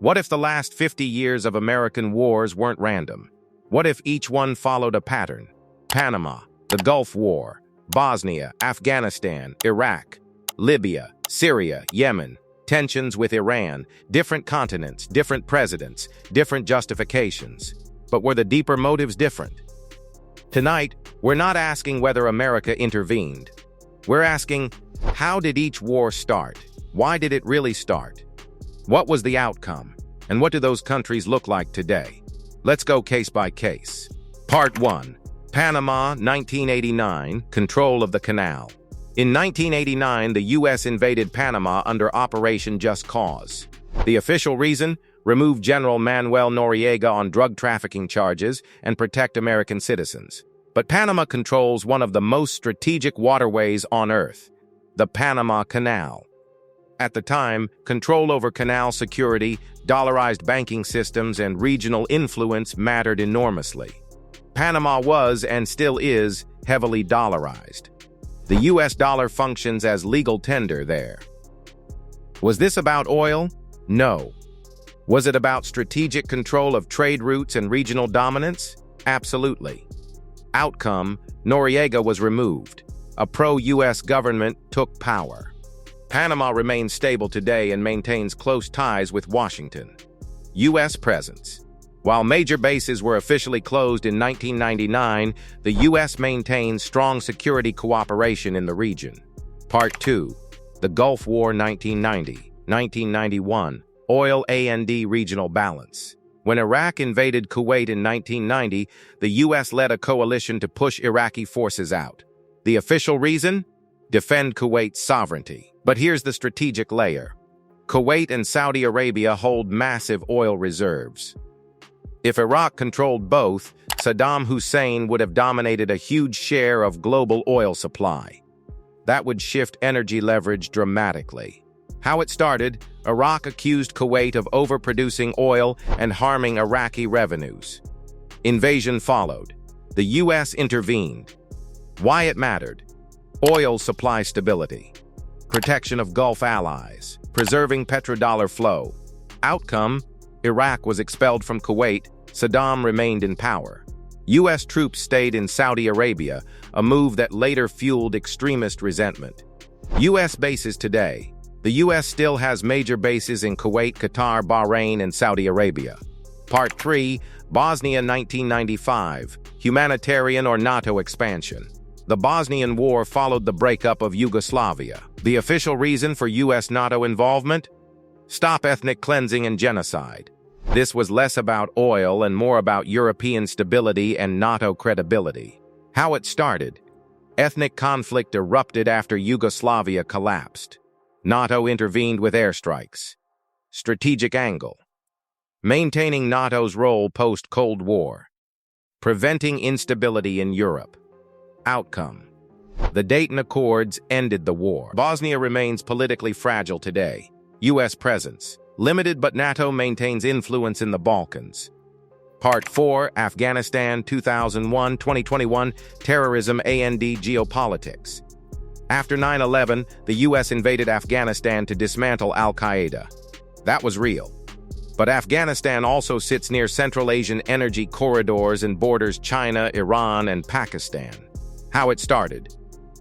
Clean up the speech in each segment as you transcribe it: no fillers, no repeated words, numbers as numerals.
What if the last 50 years of American wars weren't random? What if each one followed a pattern? Panama, the Gulf War, Bosnia, Afghanistan, Iraq, Libya, Syria, Yemen, tensions with Iran, different continents, different presidents, different justifications. But were the deeper motives different? Tonight, we're not asking whether America intervened. We're asking, how did each war start? Why did it really start? What was the outcome? And what do those countries look like today? Let's go case by case. Part 1. Panama, 1989, control of the canal. In 1989, the U.S. invaded Panama under Operation Just Cause. The official reason? Remove General Manuel Noriega on drug trafficking charges and protect American citizens. But Panama controls one of the most strategic waterways on Earth, the Panama Canal. At the time, control over canal security, dollarized banking systems, and regional influence mattered enormously. Panama was, and still is, heavily dollarized. The U.S. dollar functions as legal tender there. Was this about oil? No. Was it about strategic control of trade routes and regional dominance? Absolutely. Outcome: Noriega was removed. A pro-U.S. government took power. Panama remains stable today and maintains close ties with Washington. U.S. presence. While major bases were officially closed in 1999, the U.S. maintains strong security cooperation in the region. Part 2. The Gulf War 1990-1991. Oil A&D regional balance. When Iraq invaded Kuwait in 1990, the U.S. led a coalition to push Iraqi forces out. The official reason? Defend Kuwait's sovereignty. But here's the strategic layer. Kuwait and Saudi Arabia hold massive oil reserves. If Iraq controlled both, Saddam Hussein would have dominated a huge share of global oil supply. That would shift energy leverage dramatically. How it started: Iraq accused Kuwait of overproducing oil and harming Iraqi revenues. Invasion followed. The U.S. intervened. Why it mattered: oil supply stability, protection of Gulf allies, preserving petrodollar flow. Outcome: Iraq was expelled from Kuwait, Saddam remained in power. U.S. troops stayed in Saudi Arabia, a move that later fueled extremist resentment. U.S. bases today. The U.S. still has major bases in Kuwait, Qatar, Bahrain, and Saudi Arabia. Part 3. Bosnia 1995. Humanitarian or NATO expansion. The Bosnian War followed the breakup of Yugoslavia. The official reason for U.S. NATO involvement? Stop ethnic cleansing and genocide. This was less about oil and more about European stability and NATO credibility. How it started: ethnic conflict erupted after Yugoslavia collapsed. NATO intervened with airstrikes. Strategic angle: maintaining NATO's role post-Cold War. Preventing instability in Europe. Outcome: the Dayton Accords ended the war. Bosnia remains politically fragile today. U.S. presence. Limited, but NATO maintains influence in the Balkans. Part 4. Afghanistan 2001-2021. Terrorism A&D geopolitics. After 9/11, the U.S. invaded Afghanistan to dismantle al-Qaeda. That was real. But Afghanistan also sits near Central Asian energy corridors and borders China, Iran, and Pakistan. How it started: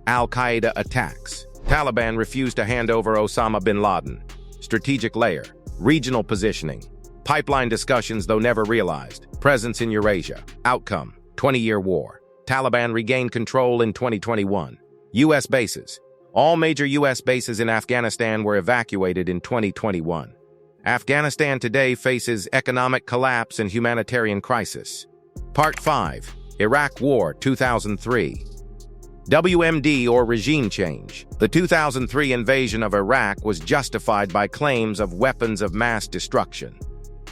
al-Qaeda attacks. Taliban refused to hand over Osama bin Laden. Strategic layer: regional positioning. Pipeline discussions, though never realized. Presence in Eurasia. Outcome: 20-year war. Taliban regained control in 2021. U.S. bases. All major U.S. bases in Afghanistan were evacuated in 2021. Afghanistan today faces economic collapse and humanitarian crisis. Part 5. Iraq War 2003. WMD or regime change. The 2003 invasion of Iraq was justified by claims of weapons of mass destruction.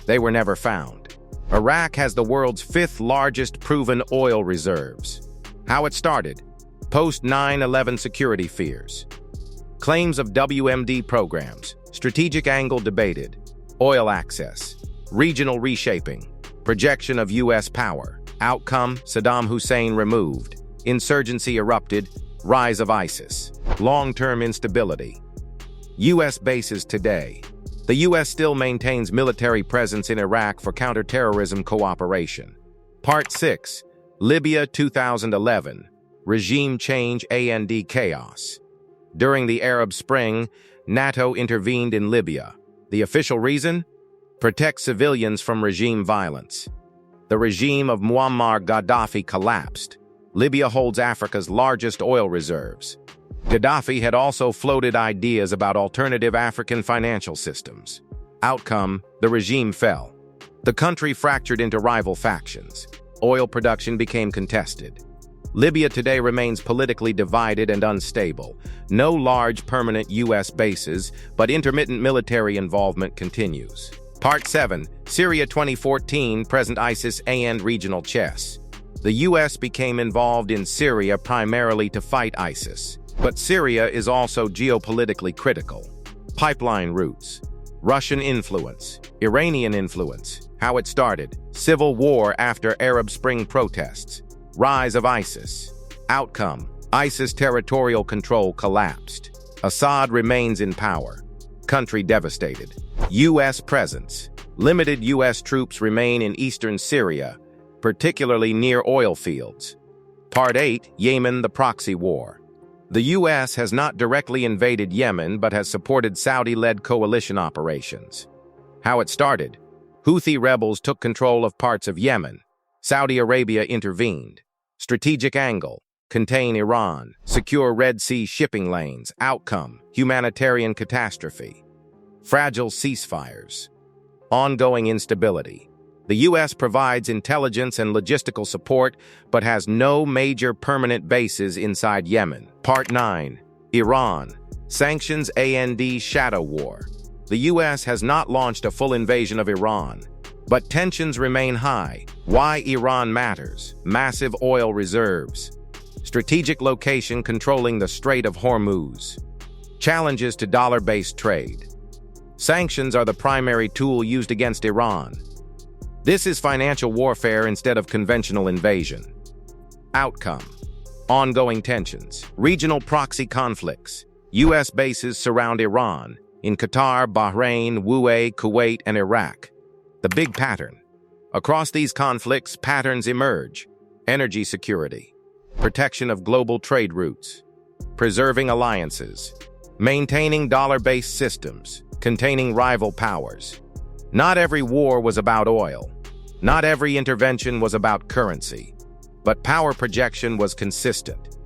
They were never found. Iraq has the world's 5th largest proven oil reserves. How it started: post-9/11 security fears. Claims of WMD programs. Strategic angle debated. Oil access. Regional reshaping. Projection of U.S. power. Outcome: Saddam Hussein removed. Insurgency erupted. Rise of ISIS. Long-term instability. U.S. bases today. The U.S. still maintains military presence in Iraq for counterterrorism cooperation. Part 6. Libya 2011. Regime change and chaos. During the Arab Spring, NATO intervened in Libya. The official reason? Protect civilians from regime violence. The regime of Muammar Gaddafi collapsed. Libya holds Africa's largest oil reserves. Gaddafi had also floated ideas about alternative African financial systems. Outcome: the regime fell. The country fractured into rival factions. Oil production became contested. Libya today remains politically divided and unstable. No large permanent U.S. bases, but intermittent military involvement continues. Part 7. Syria 2014, present ISIS and regional chess. The U.S. became involved in Syria primarily to fight ISIS. But Syria is also geopolitically critical. Pipeline routes, Russian influence, Iranian influence, how it started, civil war after Arab Spring protests, rise of ISIS. Outcome: ISIS territorial control collapsed. Assad remains in power. Country devastated. U.S. presence. Limited U.S. troops remain in eastern Syria, particularly near oil fields. Part 8. Yemen, the proxy war. The U.S. has not directly invaded Yemen but has supported Saudi-led coalition operations. How it started: Houthi rebels took control of parts of Yemen. Saudi Arabia intervened. Strategic angle: contain Iran, secure Red Sea shipping lanes. Outcome: humanitarian catastrophe. Fragile ceasefires. Ongoing instability. The U.S. provides intelligence and logistical support, but has no major permanent bases inside Yemen. Part 9. Iran. Sanctions and shadow war. The U.S. has not launched a full invasion of Iran, but tensions remain high. Why Iran matters: massive oil reserves. Strategic location controlling the Strait of Hormuz. Challenges to dollar-based trade. Sanctions are the primary tool used against Iran. This is financial warfare instead of conventional invasion. Outcome: ongoing tensions, regional proxy conflicts. U.S. bases surround Iran in Qatar, Bahrain, Kuwait, and Iraq. The big pattern. Across these conflicts, patterns emerge: energy security, protection of global trade routes, preserving alliances, maintaining dollar-based systems, containing rival powers. Not every war was about oil. Not every intervention was about currency. But power projection was consistent.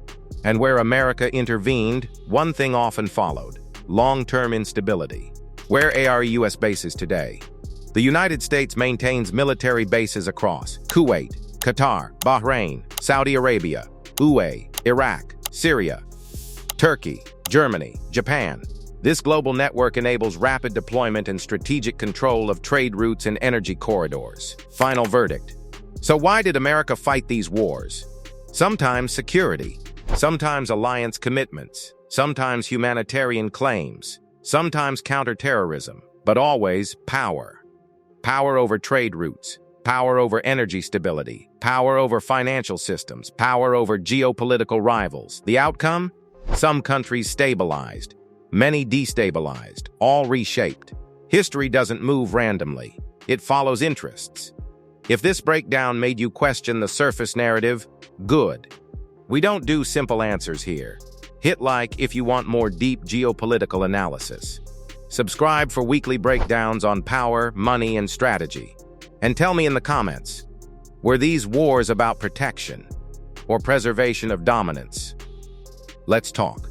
And where America intervened, one thing often followed: long-term instability. Where are U.S. bases today? The United States maintains military bases across Kuwait, Qatar, Bahrain, Saudi Arabia, Iraq, Syria, Turkey, Germany, Japan. This global network enables rapid deployment and strategic control of trade routes and energy corridors. Final verdict. So why did America fight these wars? Sometimes security, sometimes alliance commitments, sometimes humanitarian claims, sometimes counterterrorism, but always power. Power over trade routes, power over energy stability, power over financial systems, power over geopolitical rivals. The outcome? Some countries stabilized, many destabilized, all reshaped. History doesn't move randomly. It follows interests. If this breakdown made you question the surface narrative, good. We don't do simple answers here. Hit like if you want more deep geopolitical analysis. Subscribe for weekly breakdowns on power, money, and strategy. And tell me in the comments, were these wars about protection or preservation of dominance? Let's talk.